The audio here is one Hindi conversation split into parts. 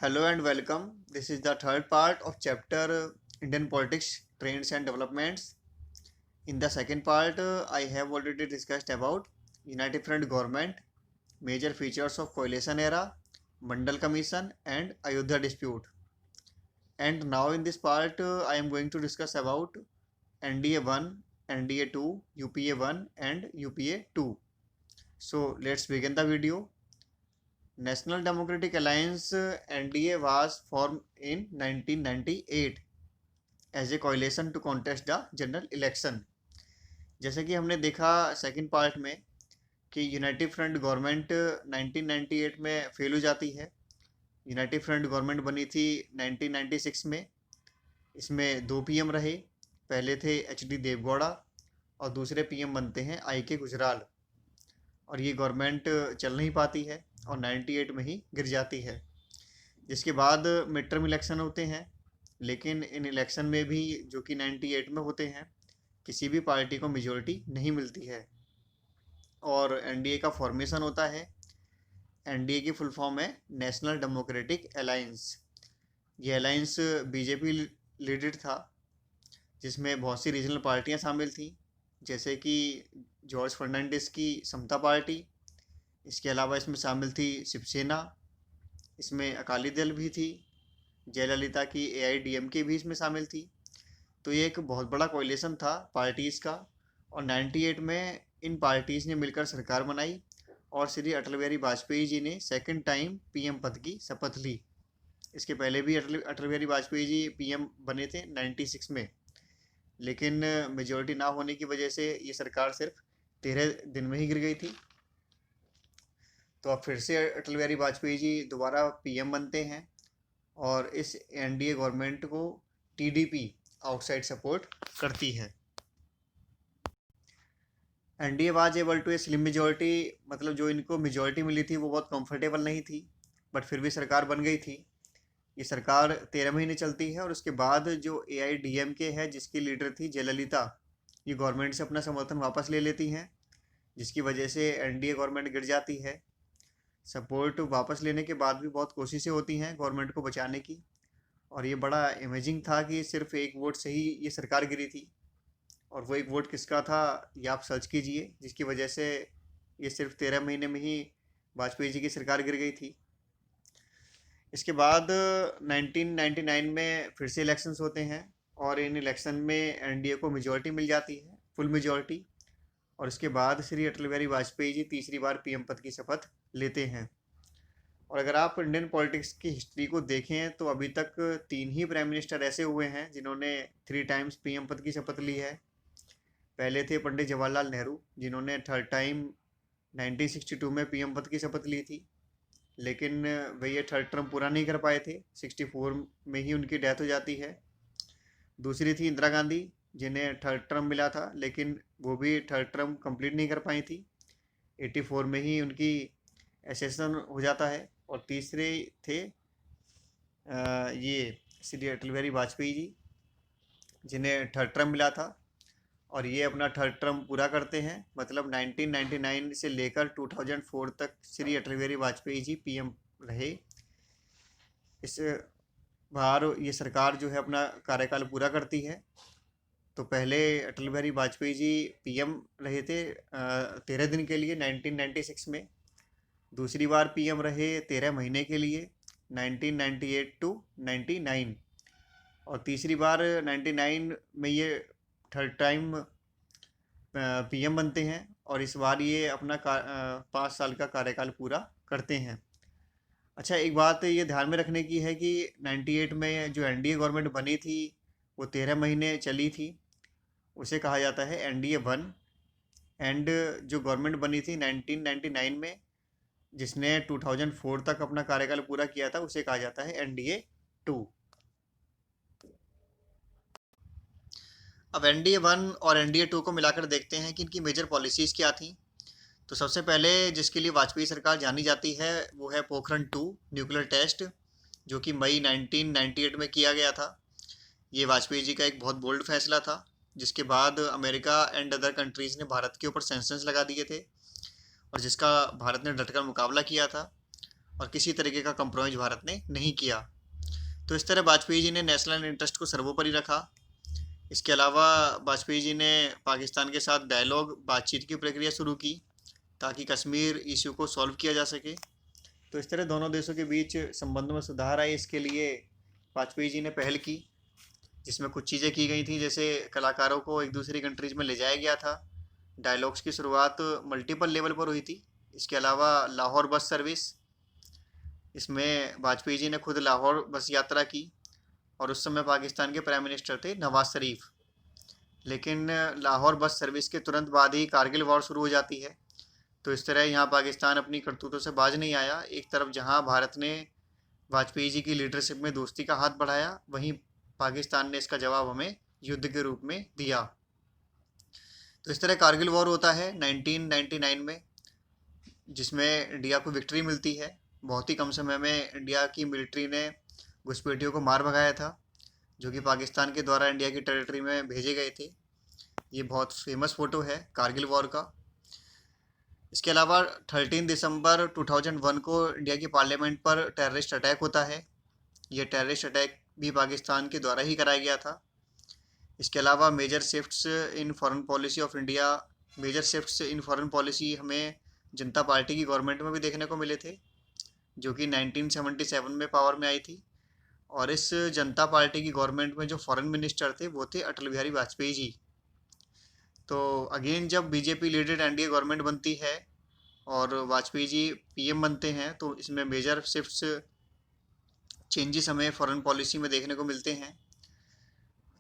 Hello and welcome. This is the third part of chapter Indian politics, trends and developments. In the second part, I have already discussed about United Front government, major features of coalition era, Mandal Commission and Ayodhya dispute. And now in this part, I am going to discuss about NDA 1, NDA 2, UPA 1 and UPA 2. So let's begin the video. National Democratic Alliance NDA was formed in 1998 as a coalition to contest the general election. जैसे कि हमने देखा सेकंड पार्ट में कि यूनाइटेड फ्रंट गवर्नमेंट 1998 में फेल हो जाती है। यूनाइटेड फ्रंट गवर्नमेंट बनी थी 1996 में। इसमें दो पीएम रहे, पहले थे एच.डी. देवगौड़ा और दूसरे पीएम बनते हैं आई.के. गुजराल। और ये गवर्नमेंट चल नहीं पाती है और 98 में ही गिर जाती है। जिसके बाद मिड टर्म इलेक्शन होते हैं, लेकिन इन इलेक्शन में भी जो कि 98 में होते हैं, किसी भी पार्टी को मेजॉरिटी नहीं मिलती है और एनडीए का फॉर्मेशन होता है। एनडीए की फुल फॉर्म है नेशनल डेमोक्रेटिक अलायंस। ये अलायंस बीजेपी लीडेड था, जिसमें बहुत सी रीजनल पार्टियां शामिल थी, जैसे कि जॉर्ज फर्नांडिस की समता पार्टी। इसके अलावा इसमें शामिल थी शिवसेना, इसमें अकाली दल भी थी, जयललिता की एआईडीएमके भी इसमें शामिल थी। तो ये एक बहुत बड़ा कोalition था पार्टीज़ का। और 98 में इन पार्टीज़ ने मिलकर सरकार बनाई और श्री अटल बिहारी वाजपेयी जी ने सेकंड टाइम पीएम पद की शपथ ली। इसके पहले भी अटल बिहारी वाजपेयी जी पीएम बने थे 96 में, लेकिन मेजॉरिटी ना होने की वजह से ये सरकार सिर्फ 13 दिन में ही गिर गई थी। तो अब फिर से अटल बिहारी वाजपेयी जी दोबारा पीएम बनते हैं और इस एनडीए गवर्नमेंट को टीडीपी आउटसाइड सपोर्ट करती है। NDA was able to a slim majority, मतलब जो इनको मेजॉरिटी मिली थी वो बहुत कंफर्टेबल नहीं थी, बट फिर भी सरकार बन गई थी। ये सरकार 13 महीने चलती है और उसके बाद जो एआईडीएमके है, जिसकी लीडर थी जयललिता, ये गवर्नमेंट से अपना समर्थन वापस ले लेती हैं, जिसकी वजह से एनडीए गवर्नमेंट गिर जाती है। सपोर्ट वापस लेने के बाद भी बहुत कोशिशें होती हैं गवर्नमेंट को बचाने की, और ये बड़ा इमेजिंग था कि सिर्फ एक वोट से ही ये सरकार गिरी थी। और वो एक वोट किसका था ये आप सर्च कीजिए, जिसकी वजह से ये सिर्फ 13 महीने में ही वाजपेयी जी की सरकार गिर गई थी। इसके बाद 1999 में फिर से इलेक्शंस होते हैं और इन इलेक्शन में एनडीए को मेजॉरिटी मिल जाती है, फुल मेजॉरिटी। और इसके बाद श्री अटल बिहारी वाजपेयी जी तीसरी बार पीएम पद की शपथ लेते हैं। और अगर आप इंडियन पॉलिटिक्स की हिस्ट्री को देखें तो अभी तक 3 ही प्राइम मिनिस्टर ऐसे हुए हैं जिन्होंने 3 टाइम्स पीएम पद की शपथ ली है। पहले थे पंडित जवाहरलाल नेहरू, जिन्होंने थर्ड टाइम 1962 में पीएम पद की शपथ ली थी, लेकिन वे ये थर्ड टर्म पूरा नहीं कर पाए थे। 64 में ही उनकी डेथ हो जाती है। दूसरी थी इंदिरा गांधी, जिन्हें थर्ड टर्म मिला था, लेकिन वो भी थर्ड टर्म कंप्लीट नहीं कर पाई थी। 84 में ही उनकी एसेसन हो जाता है। और तीसरे थे ये श्री अटल बिहारी वाजपेयी जी, जिन्हें थर्ड टर्म मिला था, और ये अपना थर्ड टर्म पूरा करते हैं। मतलब 1999 से लेकर 2004 तक श्री अटल बिहारी वाजपेयी जी पीएम रहे। इस बार ये सरकार जो है अपना कार्यकाल पूरा करती है। तो पहले अटल बिहारी वाजपेयी जी पीएम रहे थे 13 दिन के लिए 1996 में। दूसरी बार पीएम रहे 13 महीने के लिए 1998 टू 99। और तीसरी बार 99 में ये थर्ड टाइम पीएम बनते हैं और इस बार ये अपना 5 साल का कार्यकाल पूरा करते हैं। अच्छा, एक बात ये ध्यान में रखने की है कि 98 में जो एनडीए गवर्नमेंट बनी थी वो 13 महीने चली थी, उसे कहा जाता है एनडीए 1। एंड जो गवर्नमेंट बनी थी 1999 में, जिसने 2004 तक अपना कार्यकाल पूरा किया था, उसे कहा जाता है एनडीए 2। अब एनडीए 1 और एनडीए 2 को मिलाकर देखते हैं कि इनकी मेजर पॉलिसीज़ क्या थी। तो सबसे पहले जिसके लिए वाजपेयी सरकार जानी जाती है वो है पोखरण 2 न्यूक्लियर टेस्ट, जो कि मई 1998 में किया गया था। ये वाजपेयी जी का एक बहुत बोल्ड फैसला था, जिसके बाद अमेरिका एंड अदर कंट्रीज़ ने भारत के ऊपर सैंक्शंस लगा दिए थे और जिसका भारत ने डटकर मुकाबला किया था। और किसी तरीके का कंप्रोमाइज भारत ने नहीं किया। तो इस तरह वाजपेयी जी ने नेशनल इंटरेस्ट को सर्वोपरि रखा। इसके अलावा वाजपेयी जी ने पाकिस्तान के साथ डायलॉग, बातचीत की प्रक्रिया शुरू की ताकि कश्मीर इशू को सॉल्व किया जा सके। तो इस तरह दोनों देशों के बीच संबंधों में सुधार आए, इसके लिए वाजपेयी जी ने पहल की, जिसमें कुछ चीज़ें की गई थी, जैसे कलाकारों को एक दूसरी कंट्रीज में ले जाया गया था। डायलॉग्स की शुरुआत मल्टीपल लेवल पर हुई थी। इसके अलावा लाहौर बस सर्विस, इसमें वाजपेयी जी ने खुद लाहौर बस यात्रा की, और उस समय पाकिस्तान के प्राइम मिनिस्टर थे नवाज शरीफ। लेकिन लाहौर बस सर्विस के तुरंत बाद ही कारगिल वॉर शुरू हो जाती है। तो इस तरह यहाँ पाकिस्तान अपनी करतूतों से बाज नहीं आया। एक तरफ जहाँ भारत ने वाजपेयी जी की लीडरशिप में दोस्ती का हाथ बढ़ाया, वहीं पाकिस्तान ने इसका जवाब हमें युद्ध के रूप में दिया। तो इस तरह कारगिल वॉर होता है 1999 में, जिसमें इंडिया को विक्ट्री मिलती है। बहुत ही कम समय में इंडिया की मिलिट्री ने घुसपैठियों को मार भगाया था, जो कि पाकिस्तान के द्वारा इंडिया की टेरिटरी में भेजे गए थे। ये बहुत फेमस फ़ोटो है कारगिल वॉर का। इसके अलावा 13 दिसंबर 2001 को इंडिया की पार्लियामेंट पर टेररिस्ट अटैक होता है। ये टेररिस्ट अटैक भी पाकिस्तान के द्वारा ही कराया गया था। इसके अलावा major shifts in foreign policy of India, major shifts in foreign policy हमें जनता पार्टी की गवर्नमेंट में भी देखने को मिले थे, जो कि 1977 में पावर में आई थी। और इस जनता पार्टी की गवर्नमेंट में जो फॉरेन मिनिस्टर थे वो थे अटल बिहारी वाजपेयी जी। तो अगेन जब बीजेपी लीडेड एनडीए गवर्नमेंट बनती है और वाजपेयी जी पीएम बनते हैं, तो इसमें मेजर शिफ्ट्स चेंजेस हमें फॉरेन पॉलिसी में देखने को मिलते हैं।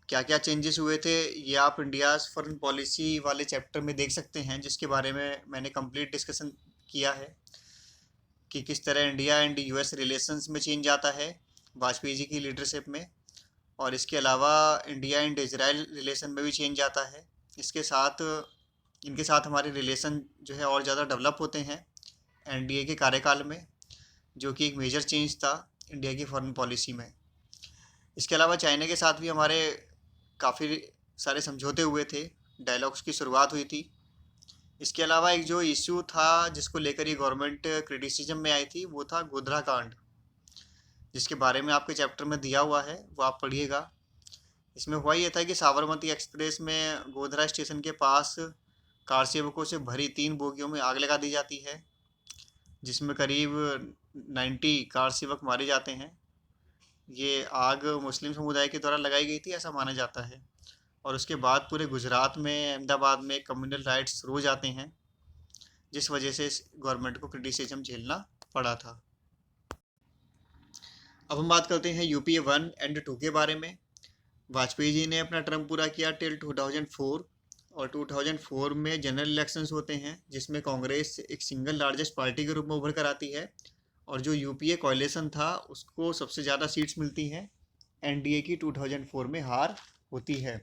क्या क्या चेंजेस हुए थे ये आप इंडियाज़ फॉरेन पॉलिसी वाले चैप्टर में देख सकते हैं, जिसके बारे में मैंने कंप्लीट डिस्कशन किया है कि किस तरह इंडिया एंड यूएस रिलेशंस में चेंज आता है वाजपेयी जी की लीडरशिप में। और इसके अलावा इंडिया एंड इजराइल रिलेशन में भी चेंज आता है। इसके साथ इनके साथ हमारे रिलेशन जो है और ज़्यादा डेवलप होते हैं एनडीए के कार्यकाल में, जो कि एक मेजर चेंज था इंडिया की फॉरेन पॉलिसी में। इसके अलावा चाइना के साथ भी हमारे काफ़ी सारे समझौते हुए थे, डायलॉग्स की शुरुआत हुई थी। इसके अलावा एक जो इशू था जिसको लेकर ये गवर्नमेंट क्रिटिसिज्म में आई थी, वो था गोधरा कांड, जिसके बारे में आपके चैप्टर में दिया हुआ है, वो आप पढ़िएगा। इसमें हुआ ये था कि साबरमती एक्सप्रेस में गोधरा स्टेशन के पास कार सेवकों से भरी 3 बोगियों में आग लगा दी जाती है, जिसमें करीब 90 कार सेवक मारे जाते हैं। ये आग मुस्लिम समुदाय के द्वारा लगाई गई थी ऐसा माना जाता है। और उसके बाद पूरे गुजरात में, अहमदाबाद में कम्युनल राइट्स शुरू हो जाते हैं, जिस वजह से इस गवर्नमेंट को क्रिटिसिज्म झेलना पड़ा था। अब हम बात करते हैं यूपीए 1 एंड 2 के बारे में। वाजपेयी जी ने अपना टर्म पूरा किया टिल 2004, और 2004 में जनरल इलेक्शंस होते हैं, जिसमें कांग्रेस एक सिंगल लार्जेस्ट पार्टी के रूप में उभर कर आती है, और जो यूपीए कोalition था उसको सबसे ज़्यादा सीट्स मिलती हैं। एनडीए की 2004 में हार होती है,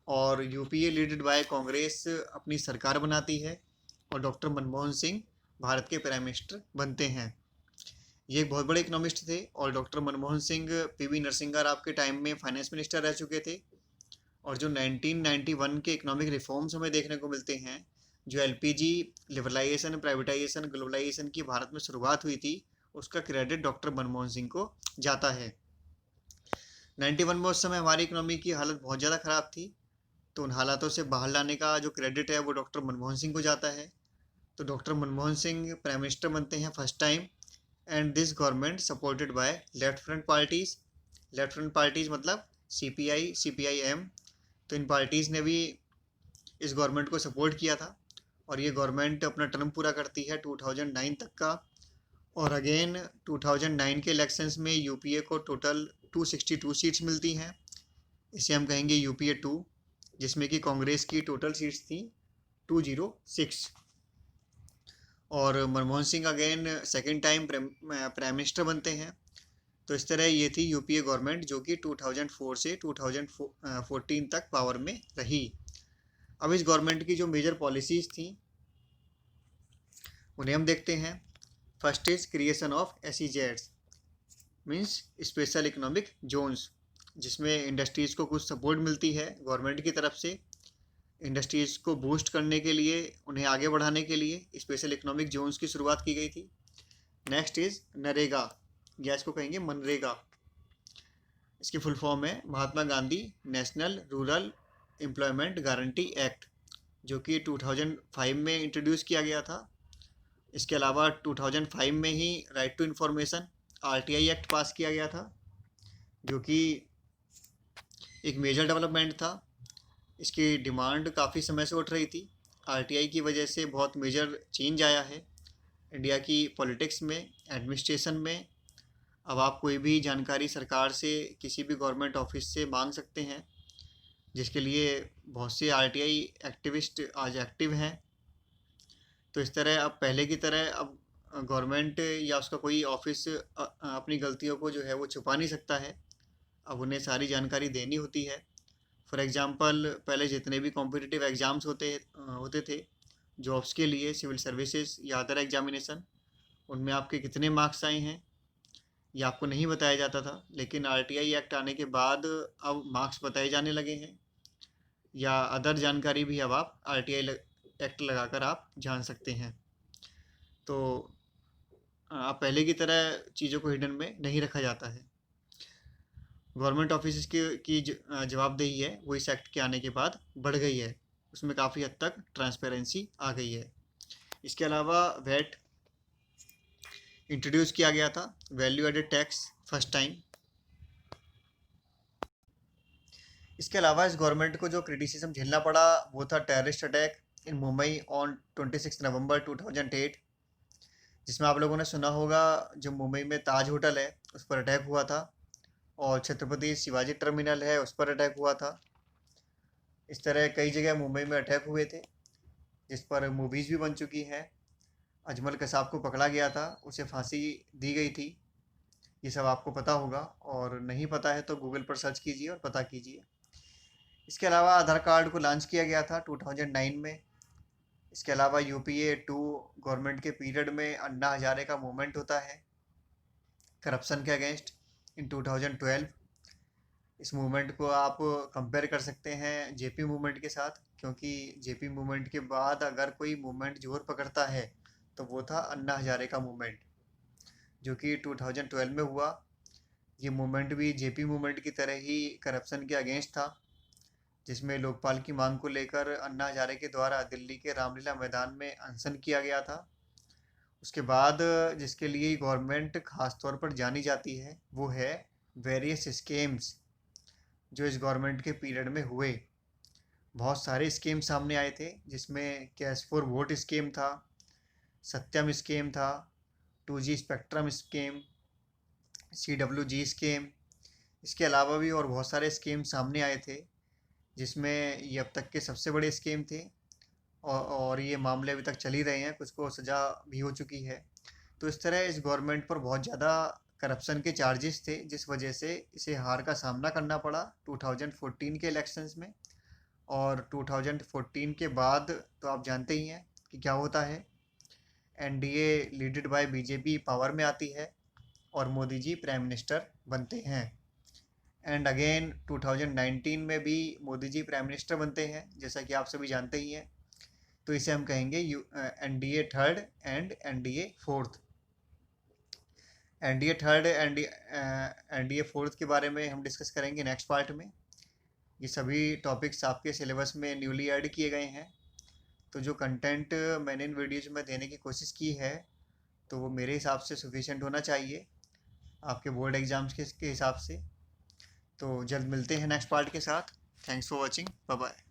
और यूपीए लीडेड बाय कांग्रेस अपनी सरकार बनाती है, और डॉक्टर मनमोहन सिंह भारत के प्राइम मिनिस्टर बनते हैं। ये एक बहुत बड़े इकोनॉमिस्ट थे, और डॉक्टर मनमोहन सिंह पीवी नरसिंह राव के टाइम में फाइनेंस मिनिस्टर रह चुके थे। और जो 1991 के इकोनॉमिक रिफॉर्म्स हमें देखने को मिलते हैं, जो एलपीजी, लिबरलाइजेशन, प्राइवेटाइजेशन, ग्लोबलाइजेशन की भारत में शुरुआत हुई थी, उसका क्रेडिट डॉक्टर मनमोहन सिंह को जाता है। 91 में उस समय हमारी इकोनॉमी की हालत बहुत ज़्यादा ख़राब थी, तो उन हालातों से बाहर लाने का जो क्रेडिट है वो डॉक्टर मनमोहन सिंह को जाता है। तो doctor Manmohan Singh prime minister बनते हैं first time, and this government supported by left front parties. Left front parties मतलब सीपीआई, सीपीआईएम। तो इन पार्टीज़ ने भी इस गवर्नमेंट को सपोर्ट किया था, और ये गवर्नमेंट अपना टर्म पूरा करती है 2009 तक का। और अगेन 2009 के इलेक्शंस में यूपीए को टोटल 262 सीट्स मिलती हैं। इसे हम कहेंगे यूपीए 2, जिसमें कि कांग्रेस की टोटल सीट्स थी 206। और Manmohan Singh again second time prime minister बनते हैं। तो इस तरह ये थी यूपीए गवर्नमेंट, जो कि 2004 से 2014 तक पावर में रही। अब इस गवर्नमेंट की जो मेजर पॉलिसीज़ थी उन्हें हम देखते हैं। फर्स्ट इज क्रिएशन ऑफ एसईजेड्स, मीन्स स्पेशल इकोनॉमिक जोन्स, जिसमें इंडस्ट्रीज़ को कुछ सपोर्ट मिलती है गवर्नमेंट की तरफ से। इंडस्ट्रीज़ को बूस्ट करने के लिए, उन्हें आगे बढ़ाने के लिए स्पेशल इकोनॉमिक जोन्स की शुरुआत की गई थी। नेक्स्ट इज नरेगा, या इसको कहेंगे मनरेगा। इसकी फुल फॉर्म है Mahatma Gandhi national rural employment guarantee act, जो कि 2005 में इंट्रोड्यूस किया गया था। इसके अलावा 2005 में ही right to information RTI act pass किया गया था, जो कि एक मेजर डेवलपमेंट था। इसकी डिमांड काफ़ी समय से उठ रही थी। आरटीआई की वजह से बहुत मेजर चेंज आया है इंडिया की पॉलिटिक्स में, एडमिनिस्ट्रेशन में। अब आप कोई भी जानकारी सरकार से, किसी भी गवर्नमेंट ऑफिस से मांग सकते हैं, जिसके लिए बहुत से आरटीआई एक्टिविस्ट आज एक्टिव हैं। तो इस तरह अब पहले की तरह अब गवर्नमेंट या उसका कोई ऑफिस अपनी गलतियों को जो है वो छुपा नहीं सकता है। अब उन्हें सारी जानकारी देनी होती है। फॉर एग्ज़ाम्पल, पहले जितने भी कॉम्पिटिटिव एग्ज़ाम्स होते थे जॉब्स के लिए, सिविल सर्विसेज या अदर एग्जामिनेशन, उनमें आपके कितने मार्क्स आए हैं ये आपको नहीं बताया जाता था। लेकिन आरटीआई एक्ट आने के बाद अब मार्क्स बताए जाने लगे हैं, या अदर जानकारी भी अब आप आरटीआई एक्ट लगाकर आप जान सकते हैं। तो अब पहले की तरह चीज़ों को हिडन में नहीं रखा जाता है। गवर्नमेंट ऑफिस की जवाबदेही है वो इस एक्ट के आने के बाद बढ़ गई है। उसमें काफ़ी हद तक ट्रांसपेरेंसी आ गई है। इसके अलावा वैट इंट्रोड्यूस किया गया था, value added tax, first time. इसके अलावा इस गवर्नमेंट को जो क्रिटिसिज्म झेलना पड़ा वो था terrorist attack in Mumbai on 26 नवंबर 2008, जिसमें आप लोगों ने सुना होगा जो मुंबई में ताज होटल है उस पर अटैक हुआ था, और छत्रपति शिवाजी टर्मिनल है उस पर अटैक हुआ था। इस तरह कई जगह मुंबई में अटैक हुए थे, जिस पर मूवीज़ भी बन चुकी हैं। अजमल कसाब को पकड़ा गया था, उसे फांसी दी गई थी। ये सब आपको पता होगा, और नहीं पता है तो गूगल पर सर्च कीजिए और पता कीजिए। इसके अलावा आधार कार्ड को लॉन्च किया गया था 2009 में। इसके अलावा यूपीए 2 गवर्नमेंट के पीरियड में अन्ना हजारे का मूवमेंट होता है करप्शन के अगेंस्ट इन 2012। इस मूवमेंट को आप कंपेयर कर सकते हैं जेपी मूवमेंट के साथ, क्योंकि जेपी मूवमेंट के बाद अगर कोई मूवमेंट जोर पकड़ता है तो वो था अन्ना हजारे का मूवमेंट, जो कि 2012 में हुआ। ये मूवमेंट भी जेपी मूवमेंट की तरह ही करप्शन के अगेंस्ट था, जिसमें लोकपाल की मांग को लेकर अन्ना हजारे के द्वारा दिल्ली के रामलीला मैदान में अनशन किया गया था। उसके बाद जिसके लिए गवर्नमेंट खास तौर पर जानी जाती है वो है वेरियस स्कीम्स जो इस गवर्नमेंट के पीरियड में हुए। बहुत सारे स्कीम सामने आए थे, जिसमें कैश फॉर वोट स्कीम था, सत्यम स्कीम था, 2G spectrum scheme, CWG scheme. इसके अलावा भी और बहुत सारे स्कीम सामने आए थे, जिसमें ये अब तक के सबसे बड़े स्कीम थे, और ये मामले अभी तक चल ही रहे हैं, कुछ को सज़ा भी हो चुकी है। तो इस तरह इस गवर्नमेंट पर बहुत ज़्यादा करप्शन के चार्जेस थे, जिस वजह से इसे हार का सामना करना पड़ा 2014 के इलेक्शंस में। और 2014 के बाद तो आप जानते ही हैं कि क्या होता है। NDA leaded by BJP power में आती है और मोदी जी प्राइम मिनिस्टर बनते हैं। एंड अगेन 2019 में भी मोदी जी प्राइम मिनिस्टर बनते हैं, जैसा कि आप सभी जानते ही हैं। तो इसे हम कहेंगे NDA third and NDA fourth. NDA third NDA fourth के बारे में हम डिस्कस करेंगे नेक्स्ट पार्ट में। ये सभी टॉपिक्स आपके सिलेबस में न्यूली ऐड किए गए हैं। तो जो कंटेंट मैंने इन वीडियोज में देने की कोशिश की है तो वो मेरे हिसाब से सफिशिएंट होना चाहिए आपके बोर्ड एग्ज़ाम्स के हिसाब से। तो जल्द मिलते हैं नेक्स्ट पार्ट के साथ। Thanks for watching, bye bye.